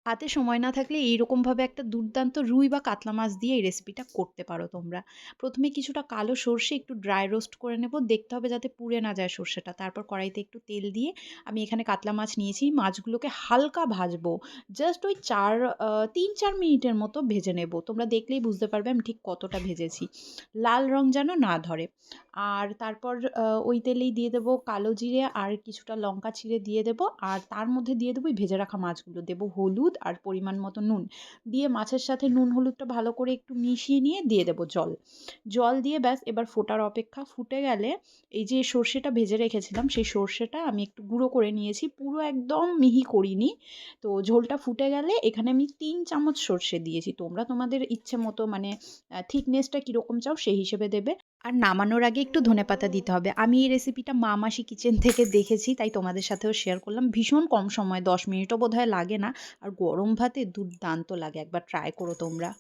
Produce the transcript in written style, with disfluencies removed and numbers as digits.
হাতে সময় না থাকলে এইরকমভাবে একটা দুর্দান্ত রুই বা কাতলা মাছ দিয়ে এই রেসিপিটা করতে পারো তোমরা। ১ম এ কিছুটা কালো সর্ষে একটু ড্রাই রোস্ট করে নেব। দেখতে হবে যাতে পুড়ে না যায় সর্ষেটা। তারপর কড়াইতে একটু তেল দিয়ে আমি এখানে কাতলা মাছ নিয়েছি। মাছগুলোকে হালকা ভাজবো। জাস্ট ওই ৩-৪ মিনিটের মতো ভেজে নেব। তোমরা দেখলেই বুঝতে পারবে আমি ঠিক কতটা ভেজেছি। লাল রং যেন না ধরে। আর তারপর ওই তেলেই দিয়ে দেবো কালো জিরে আর কিছুটা লঙ্কা চিড়ে দিয়ে দেবো। আর তার মধ্যে দিয়ে দেবো ওই ভেজে রাখা মাছগুলো। দেবো হলুদ আর পরিমাণ মতো নুন। দিয়ে মাছের সাথে নুন হলুদটা ভালো করে একটু মিশিয়ে নিয়ে দিয়ে দেবো জল। জল দিয়ে ব্যাস এবার ফোটার অপেক্ষা। ফুটে গেলে এই যে সর্ষেটা ভেজে রেখেছিলাম সেই সর্ষেটা আমি একটু গুঁড়ো করে নিয়েছি। পুরো একদম মিহি করিনি। তো ঝোলটা ফুটে গেলে এখানে আমি ৩ চামচ সর্ষে দিয়েছি। তোমরা তোমাদের ইচ্ছে মতো মানে থিকনেসটা কীরকম চাও সেই হিসেবে দেবে। আর নামানোর আগে একটু ধনেপাতা দিতে হবে। আমি এই রেসিপিটা মা মাসি কিচেন থেকে দেখেছি, তাই তোমাদের সাথেও শেয়ার করলাম। ভীষণ কম সময় ১০ মিনিটও বোধহয় লাগে না। আর গরম ভাতে দুর্দান্ত লাগে। একবার ট্রাই করো তোমরা।